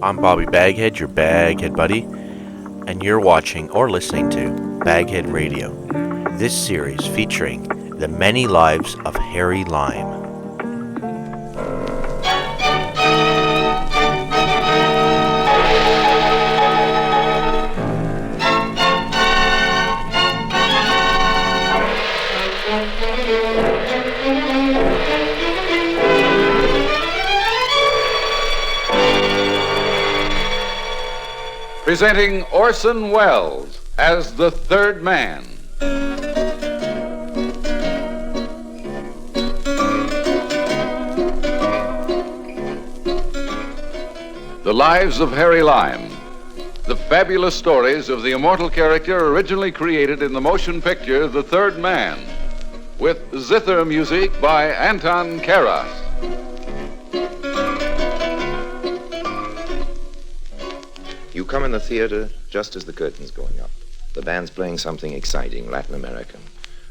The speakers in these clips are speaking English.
I'm Bobby BagHead, your baghead buddy, and you're watching or listening to BagHead Radio. This series featuring the many lives of harrylime. Presenting Orson Welles as the third man. The Lives of Harrylime. The fabulous stories of the immortal character originally created in the motion picture The Third Man, with zither music by Anton Karas. You come in the theater just as the curtain's going up. The band's playing something exciting, Latin American.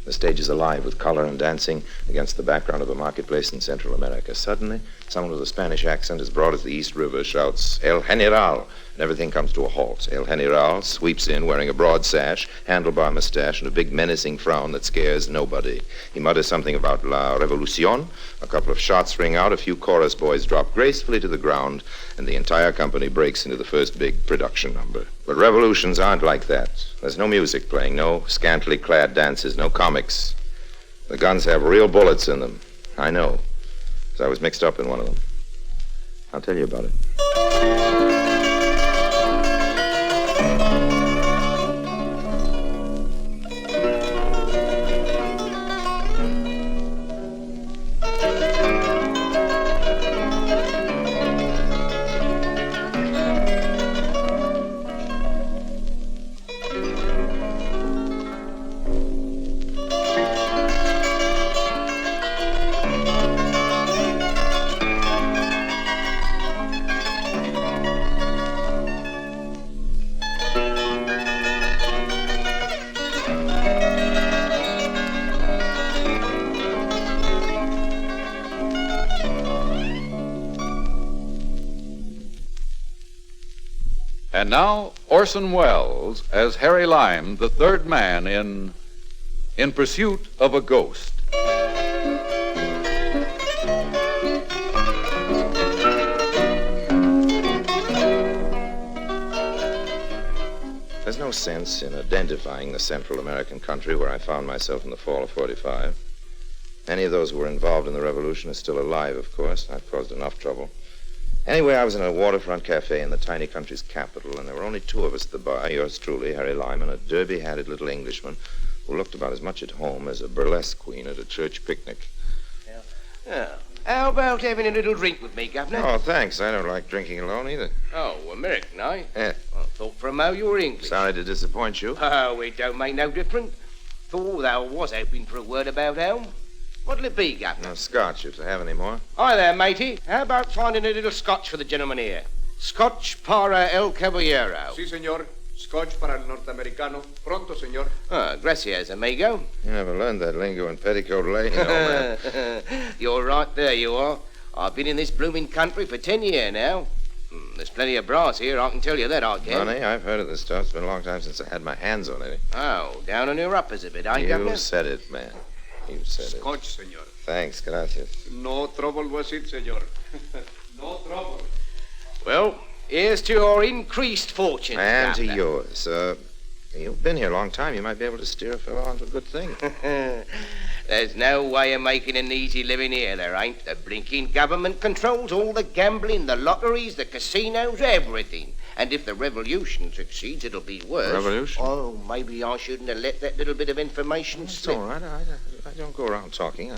The stage is alive with color and dancing against the background of a marketplace in Central America. Suddenly, someone with a Spanish accent as broad as the East River shouts, "El General!" And everything comes to a halt. El General sweeps in wearing a broad sash, handlebar mustache, and a big menacing frown that scares nobody. He mutters something about La Revolucion. A couple of shots ring out, a few chorus boys drop gracefully to the ground, and the entire company breaks into the first big production number. But revolutions aren't like that. There's no music playing, no scantily clad dances, no comics. The guns have real bullets in them. I know, because I was mixed up in one of them. I'll tell you about it. And now, Orson Welles as Harrylime, the third man in Pursuit of a Ghost. There's no sense in identifying the Central American country where I found myself in the fall of '45. Any of those who were involved in the revolution are still alive, of course. I've caused enough trouble. Anyway, I was in a waterfront cafe in the tiny country's capital, and there were only two of us at the bar, yours truly, Harrylime, and a derby-hatted little Englishman who looked about as much at home as a burlesque queen at a church picnic. Yeah. How about having a little drink with me, Governor? Oh, thanks. I don't like drinking alone either. Oh, American, eh? Yeah. I thought for a mo you were English. Sorry to disappoint you. Oh, it don't make no difference. Thought I was hoping for a word about home. What'll it be, Governor? No, scotch, if they have any more. Hi there, matey. How about finding a little scotch for the gentleman here? Scotch para el caballero. Sí, señor. Scotch para el norteamericano. Pronto, señor. Ah, gracias, amigo. You never learned that lingo in Petticoat Lane, old man. You're right there, you are. I've been in this blooming country for 10 years now. There's plenty of brass here, I can tell you that, I can. Honey, I've heard of this stuff. It's been a long time since I had my hands on it. Oh, down on your uppers a bit, eh, You Governor? said it, man. You said it. Scotch, señor. Thanks, gracias. No trouble was it, señor. No trouble. Well, here's to your increased fortunes, And to Governor. yours. You've been here a long time. You might be able to steer a fellow onto a good thing. There's no way of making an easy living here, there ain't. The blinking government controls all the gambling, the lotteries, the casinos, everything. And if the revolution succeeds, it'll be worse. Revolution? Oh, maybe I shouldn't have let that little bit of information It's slip. all right. I don't go around talking.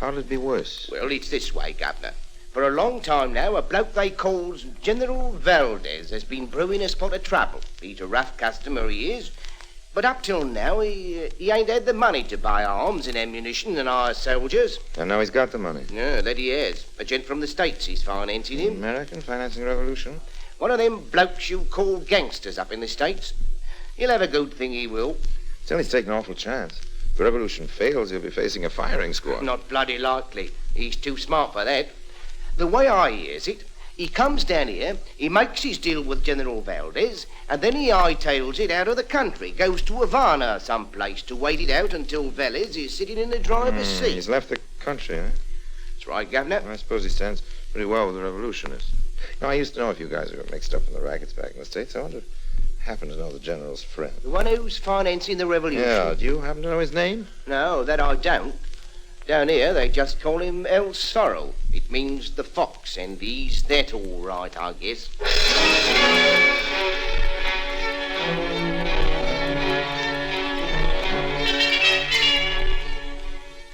How'll it be worse? Well, it's this way, Governor. For a long time now, a bloke they calls General Valdez has been brewing a spot of trouble. He's a rough customer, he is. But up till now, he ain't had the money to buy arms and ammunition and hire soldiers. And now he's got the money. No, that he has. A gent from the States is financing him. American financing the revolution? One of them blokes you call gangsters up in the States. He'll have a good thing, he will. Still, he's taking an awful chance. If the revolution fails, he'll be facing a firing squad. Not bloody likely. He's too smart for that. The way I hears it, He comes down here, he makes his deal with General Valdez, and then he hightails it out of the country, goes to Havana someplace to wait it out until Valdez is sitting in the driver's seat. He's left the country, huh? That's right, Governor. I suppose he stands pretty well with the revolutionists. Now, I used to know a few guys who got mixed up in the rackets back in the States. I wonder if I happen to know the general's friend. The one who's financing the revolution. Yeah, do you happen to know his name? No, that I don't. Down here, they just call him El Zorro. It means the fox, and he's that all right, I guess.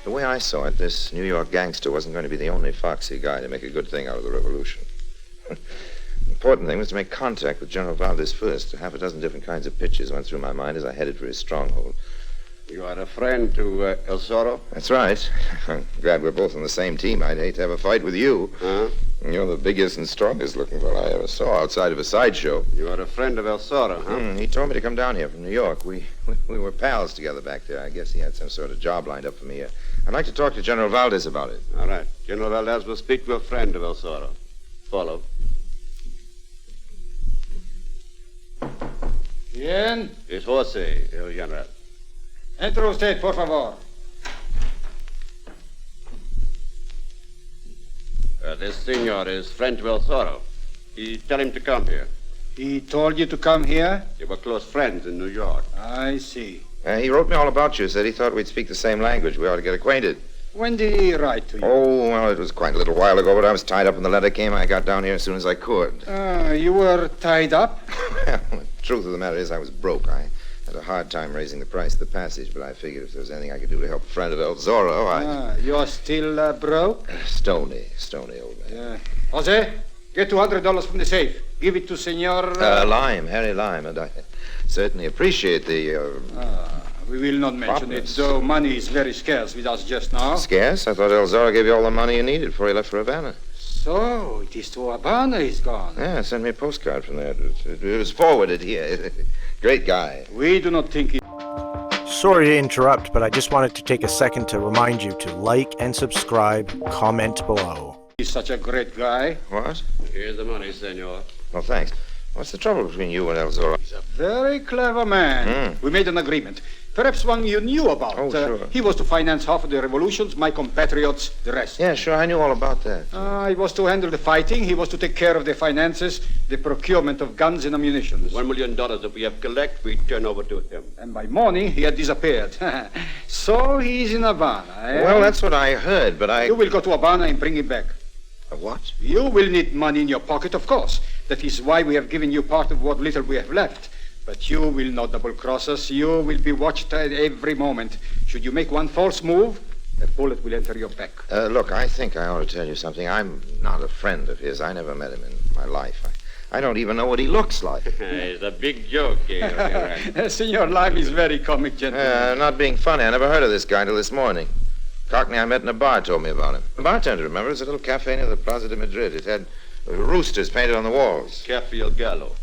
The way I saw it, this New York gangster wasn't going to be the only foxy guy to make a good thing out of the revolution. The important thing was to make contact with General Valdez first. Half a dozen different kinds of pitches went through my mind as I headed for his stronghold. You are a friend to El Zorro? That's right. I'm glad we're both on the same team. I'd hate to have a fight with you. Huh? You're the biggest and strongest looking fellow I ever saw outside of a sideshow. You are a friend of El Zorro, huh? He told me to come down here from New York. We were pals together back there. I guess he had some sort of job lined up for me. I'd like to talk to General Valdez about it. All right. General Valdez will speak to a friend of El Zorro. Follow. Bien. Es Jose, el general. Entre usted, por favor. This senor is friend to El Zorro. He tell him to come here. He told you to come here? They were close friends in New York. I see. He wrote me all about you. Said he thought we'd speak the same language. We ought to get acquainted. When did he write to you? Oh, well, it was quite a little while ago, but I was tied up when the letter came. I got down here as soon as I could. You were tied up? Well, the truth of the matter is I was broke. I had a hard time raising the price of the passage, but I figured if there was anything I could do to help a friend of El Zorro, You're still broke? Stony old man. Jose, get $200 from the safe. Give it to Senor... Harry Lime, and I certainly appreciate the, We will not mention it, though money is very scarce with us just now. Scarce? I thought El Zorro gave you all the money you needed before he left for Havana. So, it is to Havana he's gone. Yeah, sent me a postcard from there. It was forwarded here. Great guy. We do not think it... Sorry to interrupt, but I just wanted to take a second to remind you to like and subscribe, comment below. He's such a great guy. What? Here's the money, senor. Oh, thanks. What's the trouble between you and El Zorro? He's a very clever man. We made an agreement. Perhaps one you knew about. Oh, sure. He was to finance half of the revolutions, my compatriots the rest. Yeah, sure, I knew all about that. He was to handle the fighting, he was to take care of the finances, the procurement of guns and ammunition. $1 million that we have collect, we turn over to him. And by morning, he had disappeared. So he's in Havana, eh? Well, that's what I heard, but You will go to Havana and bring him back. What? You will need money in your pocket, of course. That is why we have given you part of what little we have left. But you will not double-cross us. You will be watched at every moment. Should you make one false move, a bullet will enter your back. Look, I think I ought to tell you something. I'm not a friend of his. I never met him in my life. I don't even know what he looks like. It's a big joke here. Senor Lime is very comic, gentlemen. Not being funny, I never heard of this guy till this morning. Cockney I met in a bar told me about him. The bartender, remember? It was a little cafe near the Plaza de Madrid. It had roosters painted on the walls. Cafe El Gallo.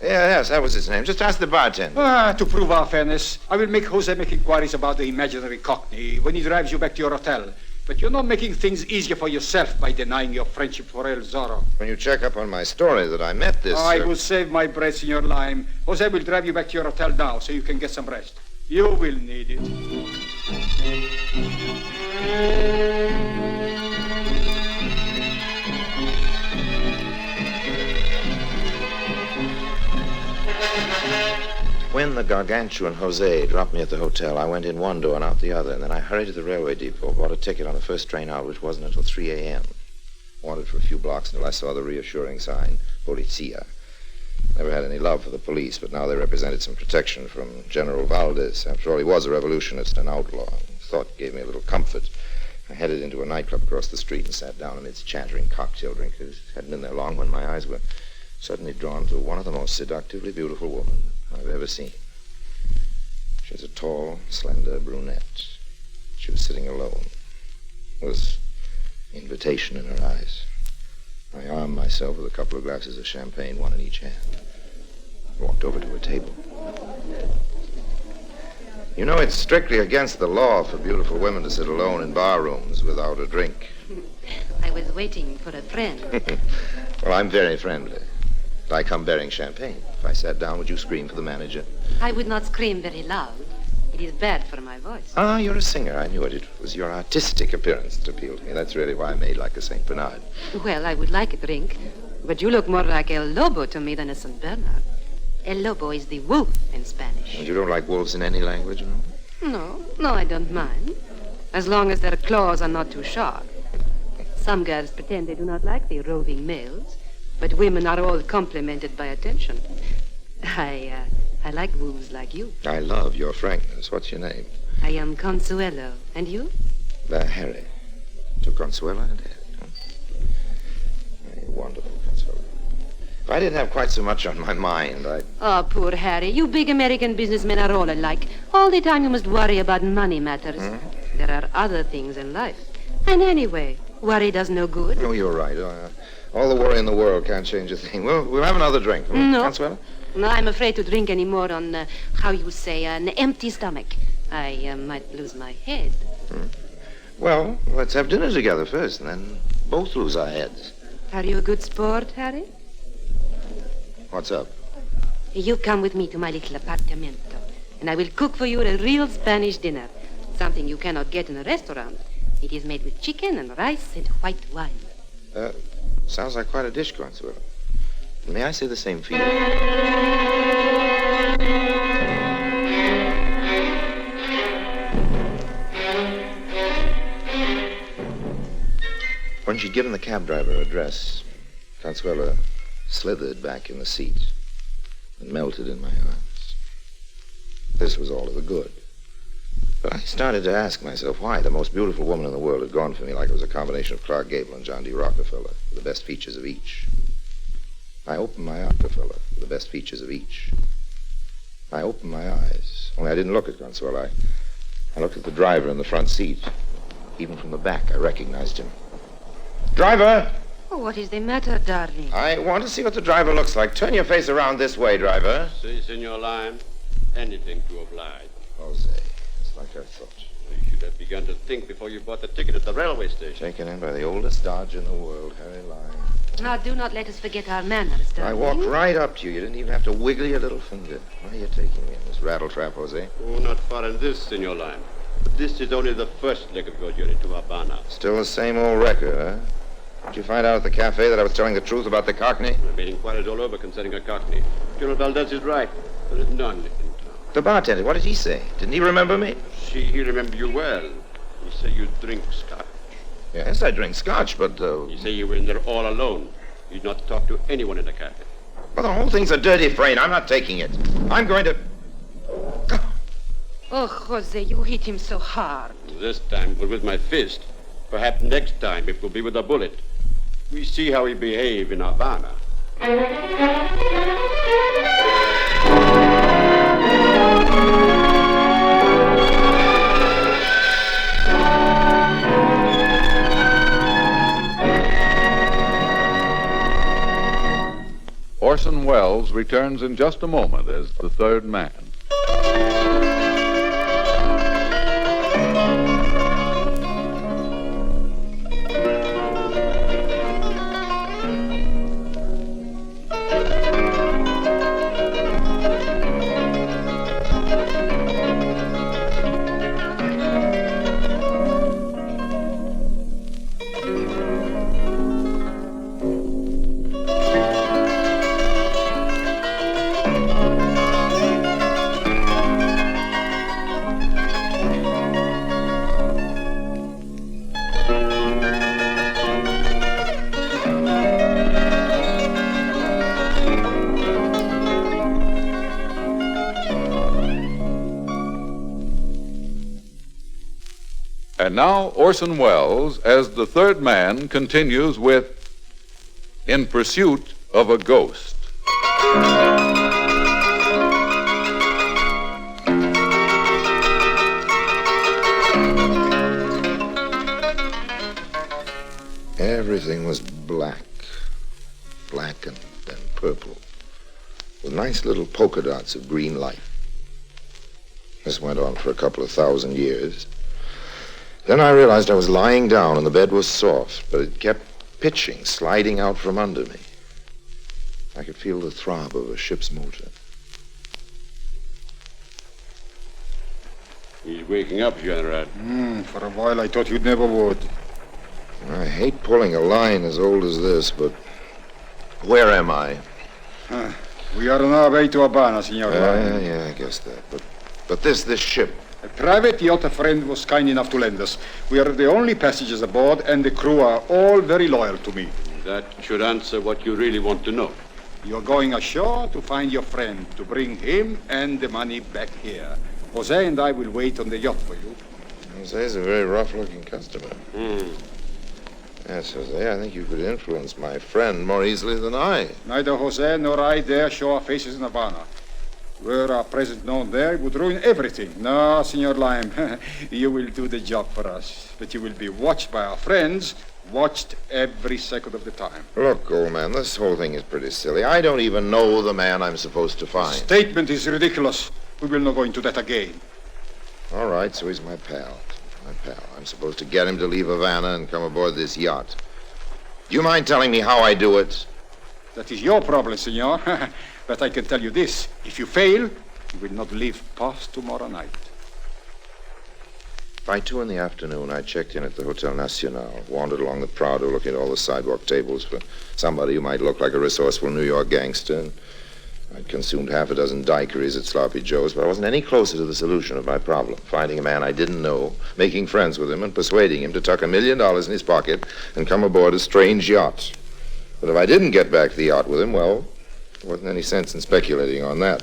Yes, that was his name. Just ask the bartender. To prove our fairness, I will make Jose make inquiries about the imaginary Cockney when he drives you back to your hotel. But you're not making things easier for yourself by denying your friendship for El Zorro. When you check up on my story that I met this... I will save my breath, Senor Lime. Jose will drive you back to your hotel now so you can get some rest. You will need it. When the gargantuan Jose dropped me at the hotel, I went in one door and out the other, and then I hurried to the railway depot, bought a ticket on the first train out, which wasn't until 3 a.m. Wandered for a few blocks until I saw the reassuring sign, Polizia. Never had any love for the police, but now they represented some protection from General Valdez. After all, he was a revolutionist, an outlaw. Thought gave me a little comfort. I headed into a nightclub across the street and sat down amidst chattering cocktail drinkers. Hadn't been there long when my eyes were suddenly drawn to one of the most seductively beautiful women I've ever seen. She was a tall, slender brunette. She was sitting alone. There was invitation in her eyes. I armed myself with a couple of glasses of champagne, one in each hand. I walked over to her table. You know, it's strictly against the law for beautiful women to sit alone in bar rooms without a drink. I was waiting for a friend. Well, I'm very friendly. I come bearing champagne. If I sat down, would you scream for the manager? I would not scream very loud. It is bad for my voice. Ah, you're a singer. I knew it. It was your artistic appearance that appealed to me. That's really why I made like a St. Bernard. Well, I would like a drink, but you look more like El Lobo to me than a St. Bernard. El Lobo is the wolf in Spanish. And you don't like wolves in any language, no? No, I don't mind. As long as their claws are not too sharp. Some girls pretend they do not like the roving males, but women are all complimented by attention. I like wolves like you. I love your frankness. What's your name? I am Consuelo. And you? Harry. To Consuelo and Harry. Huh? Hey, wonderful, Consuelo. If I didn't have quite so much on my mind, Oh, poor Harry. You big American businessmen are all alike. All the time you must worry about money matters. There are other things in life. And anyway, worry does no good. Oh, you're right. All the worry in the world can't change a thing. We'll have another drink. No. Consuelo? No, I'm afraid to drink any more on, how you say, an empty stomach. I might lose my head. Well, let's have dinner together first, and then both lose our heads. Are you a good sport, Harry? What's up? You come with me to my little apartamento, and I will cook for you a real Spanish dinner. Something you cannot get in a restaurant. It is made with chicken and rice and white wine. Sounds like quite a dish, Consuelo. May I say the same for you? When she'd given the cab driver her address, Consuelo slithered back in the seat and melted in my arms. This was all to the good. But I started to ask myself why the most beautiful woman in the world had gone for me like it was a combination of Clark Gable and John D. Rockefeller, with the best features of each. I opened my eyes, Rockefeller, with the best features of each. I opened my eyes. Only I didn't look at Consuelo. I looked at the driver in the front seat. Even from the back, I recognized him. Driver! Oh, what is the matter, darling? I want to see what the driver looks like. Turn your face around this way, driver. Si, Senor Lime. Anything to oblige. Jose, it's like I thought. You should have begun to think before you bought the ticket at the railway station. Taken in by the oldest dodge in the world, harrylime. Now, do not let us forget our manners, darling. I walked right up to you. You didn't even have to wiggle your little finger. Why are you taking me in this rattletrap, Jose? Oh, not far in this, Senor Lime. But this is only the first leg of your journey to Havana. Still the same old record, huh? Did you find out at the cafe that I was telling the truth about the Cockney? I've made inquiries all over concerning a Cockney. General Valdez is right. There is none in town. The bartender, what did he say? Didn't he remember me? He remembered you well. He said you drink scotch. Yes, I drink scotch, but, He said you were in there all alone. You did not talk to anyone in the cafe. Well, the whole thing's a dirty freight. I'm not taking it. I'm going to... Oh, Jose, you hit him so hard. This time it was with my fist. Perhaps next time it will be with a bullet. We see how he behave in Havana. Orson Welles returns in just a moment as the third man. And now Orson Welles, as the third man, continues with In Pursuit of a Ghost. Everything was black and purple, with nice little polka dots of green light. This went on for a couple of 1,000 years. Then I realized I was lying down and the bed was soft, but it kept pitching, sliding out from under me. I could feel the throb of a ship's motor. He's waking up, General. For a while I thought you never would. I hate pulling a line as old as this, but where am I? We are on our way to Habana, Senor Lyon. Yeah, I guess that. But this ship. A private yacht a friend was kind enough to lend us. We are the only passengers aboard, and the crew are all very loyal to me. That should answer what you really want to know. You're going ashore to find your friend, to bring him and the money back here. Jose and I will wait on the yacht for you. Jose's a very rough-looking customer. Yes, Jose, I think you could influence my friend more easily than I. Neither Jose nor I dare show our faces in Havana. Were our presence known there, it would ruin everything. No, Senor Lime, you will do the job for us. But you will be watched by our friends, watched every second of the time. Look, old man, this whole thing is pretty silly. I don't even know the man I'm supposed to find. The statement is ridiculous. We will not go into that again. All right, so he's my pal. My pal. I'm supposed to get him to leave Havana and come aboard this yacht. Do you mind telling me how I do it? That is your problem, senor. But I can tell you this. If you fail, you will not leave past tomorrow night. By 2 in the afternoon, I checked in at the Hotel Nacional, wandered along the Prado, looking at all the sidewalk tables for somebody who might look like a resourceful New York gangster. And I'd consumed half a dozen daiquiris at Sloppy Joe's, but I wasn't any closer to the solution of my problem, finding a man I didn't know, making friends with him, and persuading him to tuck $1 million in his pocket and come aboard a strange yacht. But if I didn't get back to the yacht with him, well, there wasn't any sense in speculating on that.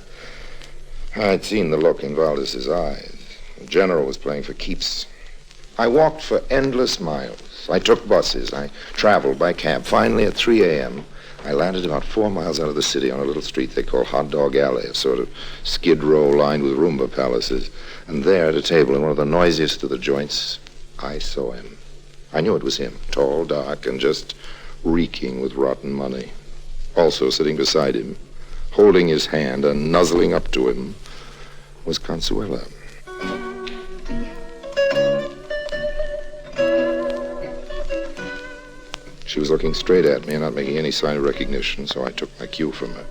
I'd seen the look in Valdez's eyes. The general was playing for keeps. I walked for endless miles. I took buses. I traveled by cab. Finally, at 3 a.m., I landed about 4 miles out of the city on a little street they call Hot Dog Alley, a sort of skid row lined with Roomba palaces. And there, at a table in one of the noisiest of the joints, I saw him. I knew it was him, tall, dark, and just reeking with rotten money. Also sitting beside him, holding his hand and nuzzling up to him, was Consuela. She was looking straight at me and not making any sign of recognition, so I took my cue from her,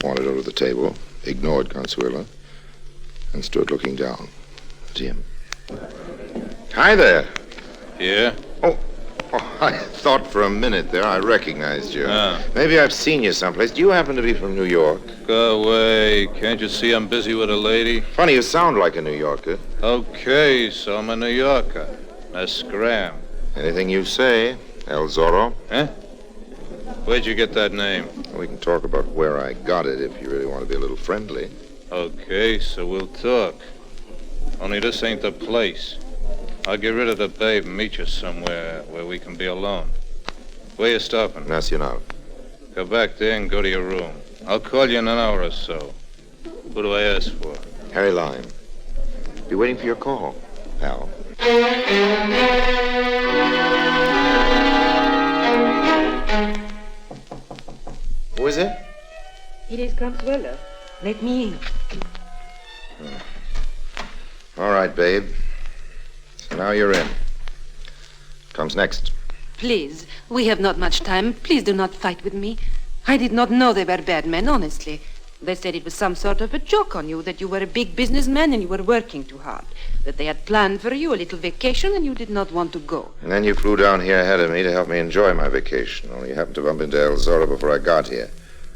wandered over to the table, ignored Consuela, and stood looking down at him. Hi there. Yeah? Oh, I thought for a minute there I recognized you. Maybe I've seen you someplace. Do you happen to be from New York? Go away. Can't you see I'm busy with a lady? Funny, you sound like a New Yorker. Okay, so I'm a New Yorker. A scram. Anything you say, El Zorro. Huh? Where'd you get that name? We can talk about where I got it if you really want to be a little friendly. Okay, so we'll talk. Only this ain't the place. I'll get rid of the babe and meet you somewhere where we can be alone. Where you stopping? Nacional. Go back there and go to your room. I'll call you in an hour or so. Who do I ask for? Harrylime. Be waiting for your call, pal. Who is it? It is Consuelo. Let me in. All right, babe. So now you're in. Comes next. Please, we have not much time. Please do not fight with me. I did not know they were bad men, honestly. They said it was some sort of a joke on you, that you were a big businessman and you were working too hard, that they had planned for you a little vacation and you did not want to go. And then you flew down here ahead of me to help me enjoy my vacation, only you happened to bump into El Zorro before I got here.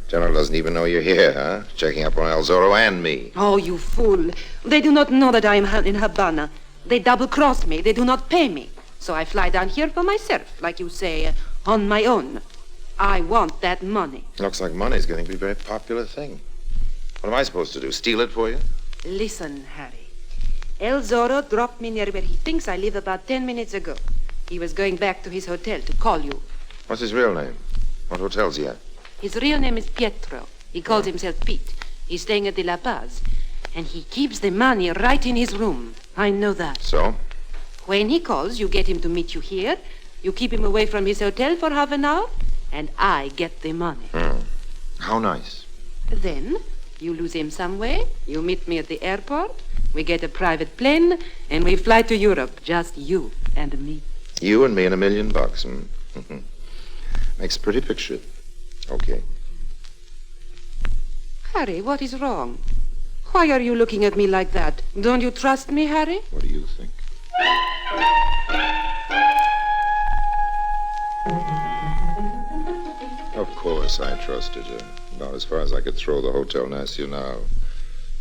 General doesn't even know you're here, huh? Checking up on El Zorro and me. Oh, you fool. They do not know that I am in Habana. They double-cross me. They do not pay me. So I fly down here for myself, like you say, on my own. I want that money. Looks like money's getting to be a very popular thing. What am I supposed to do, steal it for you? Listen, Harry. El Zorro dropped me near where he thinks I live about 10 minutes ago. He was going back to his hotel to call you. What's his real name? What hotel's he at? His real name is Pietro. He calls himself Pete. He's staying at the La Paz. And he keeps the money right in his room. I know that. So? When he calls, you get him to meet you here. You keep him away from his hotel for half an hour. And I get the money. How nice. Then you lose him somewhere. You meet me at the airport. We get a private plane. And we fly to Europe. Just you and me. You and me and $1 million, Makes a pretty picture. Okay. Harry, what is wrong? Why are you looking at me like that? Don't you trust me, Harry? What do you think? Of course I trusted her. About as far as I could throw the Hotel Nacional.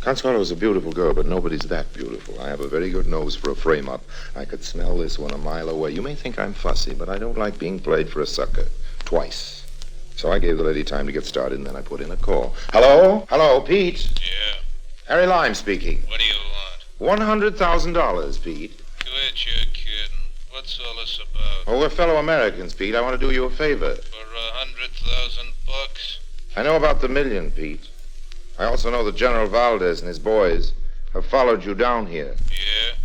Consuelo is a beautiful girl, but nobody's that beautiful. I have a very good nose for a frame-up. I could smell this one a mile away. You may think I'm fussy, but I don't like being played for a sucker. Twice. So I gave the lady time to get started, and then I put in a call. Hello? Hello, Pete? Yeah. Harrylime speaking. What do you want? $100,000, Pete. Quit your kidding. What's all this about? Oh, we're fellow Americans, Pete. I want to do you a favor. For $100,000? I know about the million, Pete. I also know that General Valdez and his boys have followed you down here. Yeah?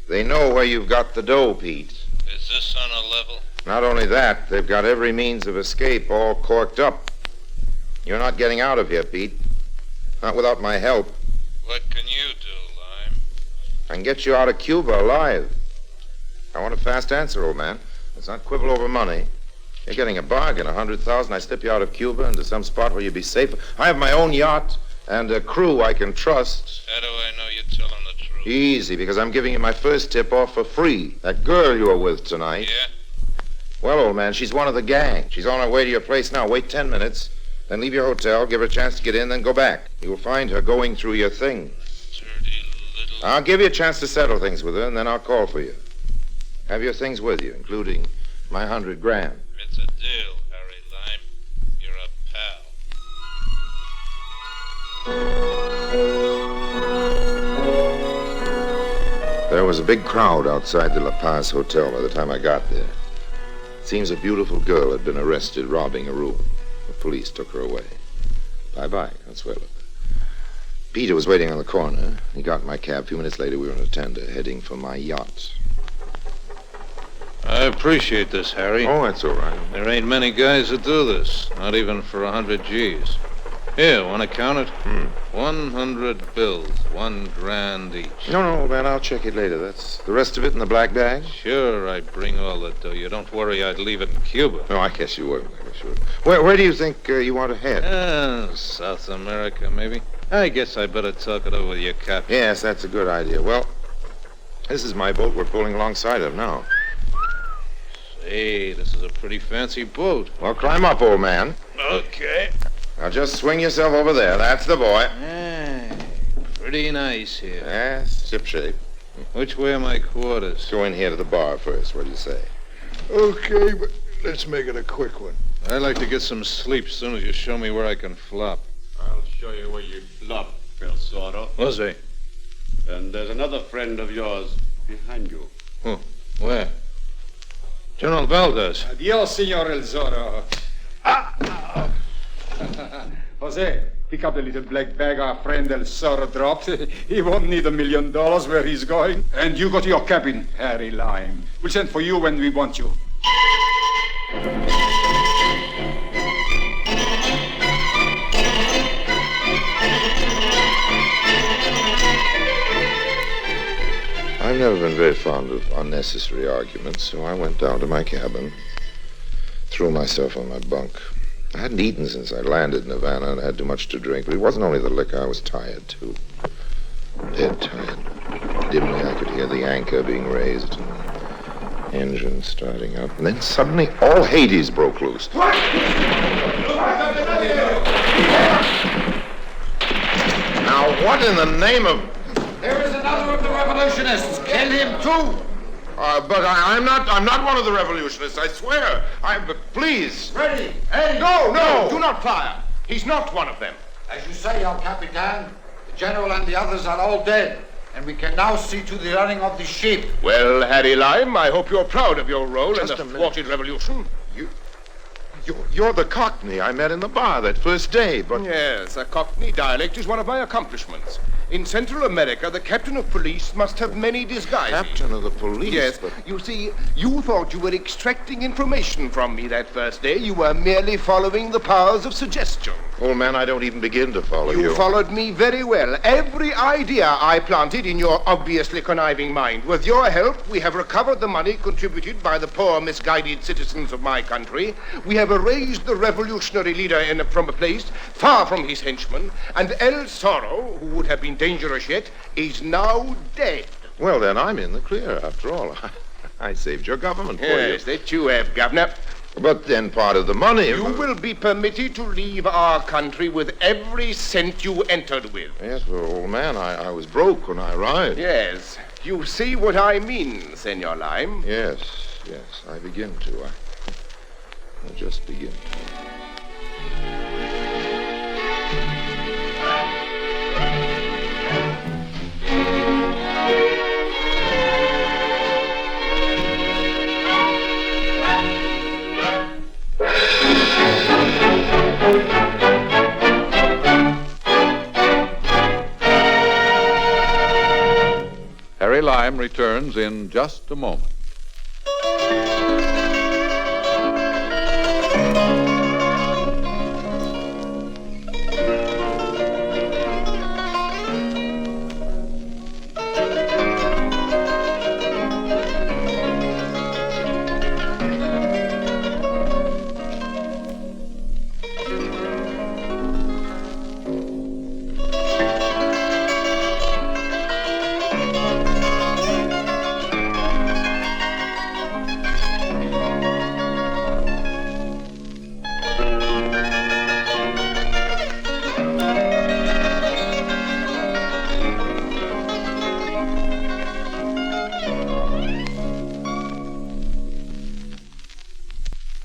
They know where you've got the dough, Pete. Is this on a level? Not only that, they've got every means of escape all corked up. You're not getting out of here, Pete. Not without my help. What can you do, Lime? I can get you out of Cuba alive. I want a fast answer, old man. Let's not quibble over money. You're getting a bargain, $100,000. I slip you out of Cuba into some spot where you'll be safe. I have my own yacht and a crew I can trust. How do I know you're telling the truth? Easy, because I'm giving you my first tip-off for free. That girl you were with tonight. Yeah? Well, old man, she's one of the gang. She's on her way to your place now. Wait 10 minutes, then leave your hotel, give her a chance to get in, then go back. You'll find her going through your things. Dirty little... I'll give you a chance to settle things with her, and then I'll call for you. Have your things with you, including my $100,000. It's a deal, Harry Lime. You're a pal. There was a big crowd outside the La Paz Hotel by the time I got there. It seems a beautiful girl had been arrested robbing a room. The police took her away. Bye-bye, Consuelo. Peter was waiting on the corner. He got in my cab. A few minutes later, we were in a tender heading for my yacht. I appreciate this, Harry. Oh, that's all right. There ain't many guys that do this, not even for 100 G's. Here, want to count it? 100 bills, $1,000 each. No, man, I'll check it later. That's the rest of it in the black bag? Sure, I bring all the dough. You don't worry, I'd leave it in Cuba. No, I guess you would. Where do you think you want to head? South America, maybe. I guess I better talk it over with your captain. Yes, that's a good idea. Well, this is my boat we're pulling alongside of now. Hey, this is a pretty fancy boat. Well, climb up, old man. Okay. Now just swing yourself over there. That's the boy. Hey, pretty nice here. Yes, shipshape. Which way are my quarters? Go in here to the bar first. What do you say? Okay, but let's make it a quick one. I'd like to get some sleep as soon as you show me where I can flop. I'll show you where you flop, Belsoro. Jose. And there's another friend of yours behind you. Oh, where? General Valdez. Adios, Senor El Zorro. Jose, pick up the little black bag our friend El Zorro dropped. He won't need $1 million where he's going. And you go to your cabin, Harry Lime. We'll send for you when we want you. I've never been very fond of unnecessary arguments, so I went down to my cabin, threw myself on my bunk. I hadn't eaten since I landed in Havana and had too much to drink, but it wasn't only the liquor. I was tired, too. Dead tired. Dimly, I could hear the anchor being raised and the engine starting up. And then suddenly, all Hades broke loose. Now, what in the name of... There is another of the revolutionists. Kill him too. But I'm not one of the revolutionists, I swear. Please. Ready. Hey, no. Do not fire. He's not one of them. As you say, El Capitan, the general and the others are all dead, and we can now see to the running of the ship. Well, Harry Lime, I hope you're proud of your role Just in the a minute. thwarted revolution. You're the Cockney I met in the bar that first day, but... Yes, a Cockney dialect is one of my accomplishments. In Central America, the captain of police must have many disguises. Captain of the police? Yes. But... You see, you thought you were extracting information from me that first day. You were merely following the powers of suggestion. Old man, I don't even begin to follow you. You followed me very well. Every idea I planted in your obviously conniving mind. With your help, we have recovered the money contributed by the poor, misguided citizens of my country. We have erased the revolutionary leader from a place far from his henchmen. And El Zorro, who would have been dangerous yet, is now dead. Well, then I'm in the clear, after all. I saved your government for you. Yes, that you have, Governor. But then part of the money... You will be permitted to leave our country with every cent you entered with. Yes, well, old man, I was broke when I arrived. Yes. You see what I mean, Senor Lime? Yes, I begin to. I just begin to. Harry Lime returns in just a moment.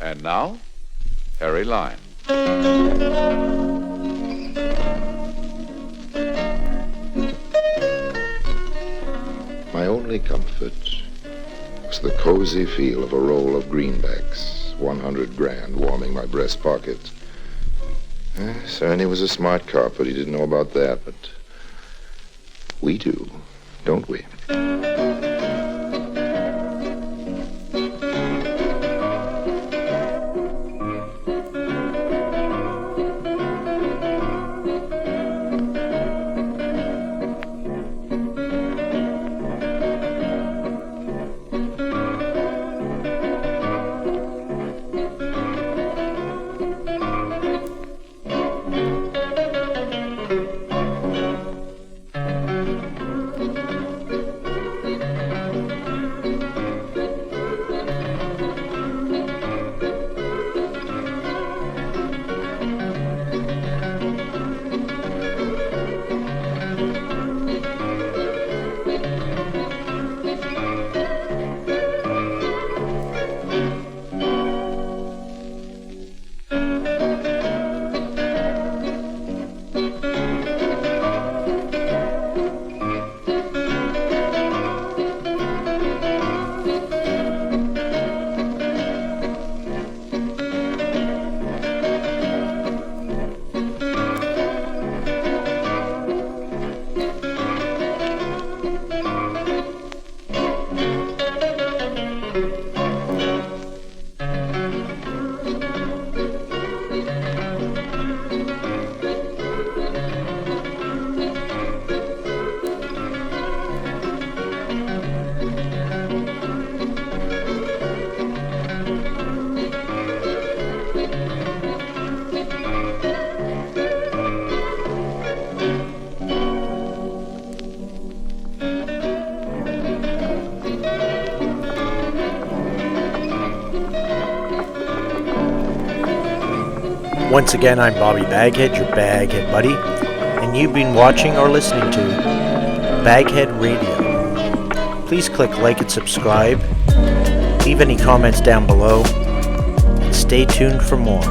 And now, Harry Lime. My only comfort was the cozy feel of a roll of greenbacks, 100 grand warming my breast pocket. Cerny was a smart cop, but he didn't know about that. But we do, don't we? Once again, I'm Bobby BagHead, your BagHead buddy, and you've been watching or listening to BagHead Radio. Please click like and subscribe, leave any comments down below, and stay tuned for more.